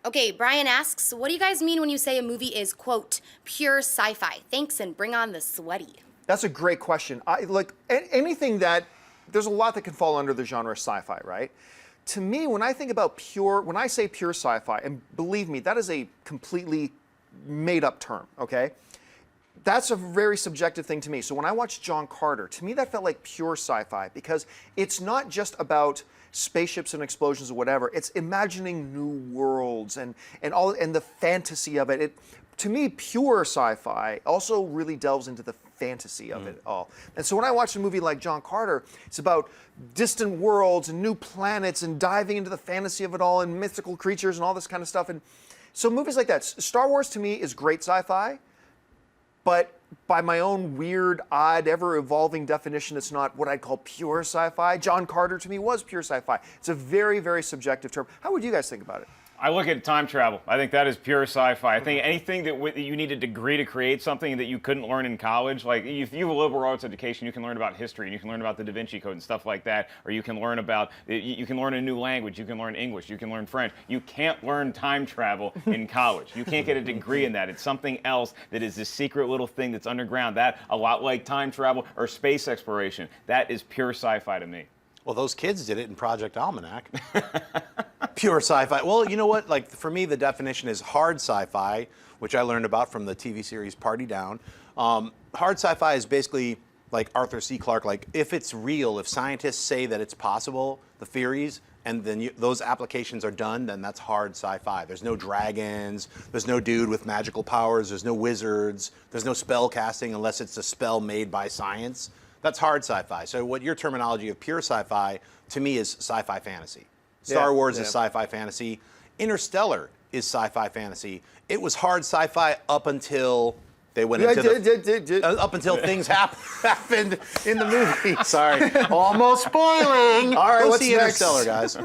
Okay, Brian asks, what do you guys mean when you say a movie is, quote, pure sci-fi? Thanks, and bring on the sweaty. That's a great question. Anything that, there's a lot that can fall under the genre sci-fi, right? To me, when I think about when I say pure sci-fi, and believe me, that is a completely made up term, okay? That's a very subjective thing to me. So when I watched John Carter, to me that felt like pure sci-fi because it's not just about spaceships and explosions or whatever. It's imagining new worlds and the fantasy of it. To me, pure sci-fi also really delves into the fantasy of it all. And so when I watch a movie like John Carter, it's about distant worlds and new planets and diving into the fantasy of it all and mythical creatures and all this kind of stuff. And so movies like that, Star Wars to me is great sci-fi, but by my own weird, odd, ever-evolving definition, it's not what I'd call pure sci-fi. John Carter to me was pure sci-fi. It's a very, very subjective term. How would you guys think about it? I look at time travel. I think that is pure sci-fi. I think anything that you need a degree to create something that you couldn't learn in college, like if you have a liberal arts education, you can learn about history, and you can learn about the Da Vinci Code and stuff like that, or you can learn about, you can learn a new language, you can learn English, you can learn French. You can't learn time travel in college. You can't get a degree in that. It's something else that is this secret little thing that's underground. That, a lot like time travel or space exploration, that is pure sci-fi to me. Well, those kids did it in Project Almanac. Pure sci-fi. Well, you know what? Like, for me, the definition is hard sci-fi, which I learned about from the TV series Party Down. Hard sci-fi is basically like Arthur C. Clarke. Like, if it's real, if scientists say that it's possible, the theories, and then those applications are done, then that's hard sci-fi. There's no dragons, there's no dude with magical powers, there's no wizards, there's no spell casting unless it's a spell made by science. That's hard sci-fi. So what your terminology of pure sci-fi, to me, is sci-fi fantasy. Star Wars is sci-fi fantasy. Interstellar is sci-fi fantasy. It was hard sci-fi up until they went into up until things happened in the movie. Sorry, almost spoiling. All right, go what's see next? Interstellar, guys.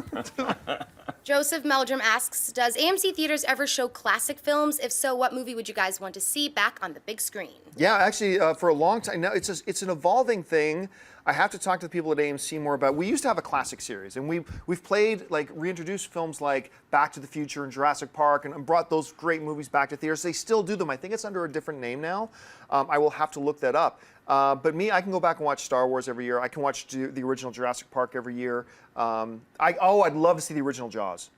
Joseph Meldrum asks, does AMC Theaters ever show classic films? If so, what movie would you guys want to see back on the big screen? Yeah, actually, for a long time now, it's an evolving thing. I have to talk to the people at AMC more about. We used to have a classic series, and we've played, like, reintroduced films like Back to the Future and Jurassic Park, and brought those great movies back to theaters. They still do them. I think it's under a different name now. I will have to look that up. But me, I can go back and watch Star Wars every year. I can watch the original Jurassic Park every year. I'd love to see the original Jaws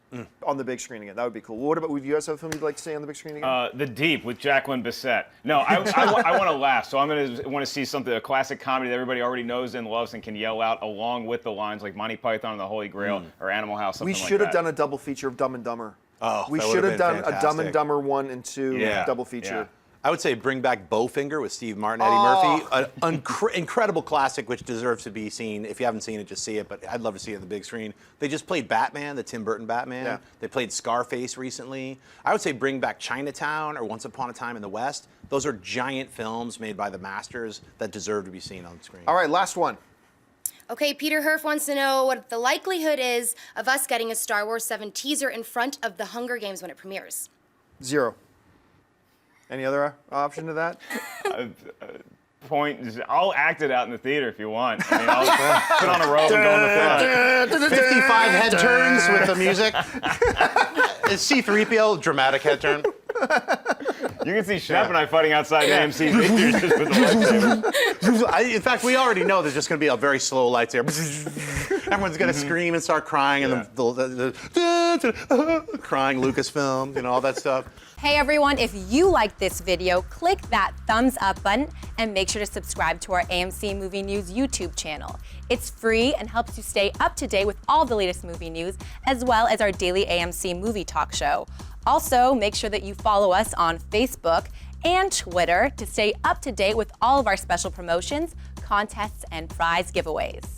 on the big screen again. That would be cool. What about, would you guys have a film you'd like to see on the big screen again? The Deep with Jacqueline Bisset. No, I want to laugh, so I'm going to want to see something, a classic comedy that everybody already knows and loves and can yell out along with the lines like Monty Python and the Holy Grail or Animal House, something like that. We should have done a double feature of Dumb and Dumber. Oh, we should have done a Dumb and Dumber 1 and 2 double feature. Yeah. I would say bring back Bowfinger with Steve Martin, Eddie Murphy. An incredible classic which deserves to be seen. If you haven't seen it, just see it, but I'd love to see it on the big screen. They just played Batman, the Tim Burton Batman. Yeah. They played Scarface recently. I would say bring back Chinatown or Once Upon a Time in the West. Those are giant films made by the masters that deserve to be seen on screen. All right, last one. Okay, Peter Herf wants to know what the likelihood is of us getting a Star Wars 7 teaser in front of the Hunger Games when it premieres. 0. Any other option to that? I'll act it out in the theater if you want. I mean, I'll put on a robe and go in the front. 55 head turns with the music. Is C-3PO dramatic head turn? You can see Shep and I fighting outside AMC theaters just with the lightsaber. In fact, we already know there's just going to be a very slow lightsaber. Everyone's going to scream and start crying, and crying Lucasfilm, all that stuff. Hey everyone, if you like this video, click that thumbs up button and make sure to subscribe to our AMC Movie News YouTube channel. It's free and helps you stay up to date with all the latest movie news, as well as our daily AMC movie talk show. Also, make sure that you follow us on Facebook and Twitter to stay up to date with all of our special promotions, contests, and prize giveaways.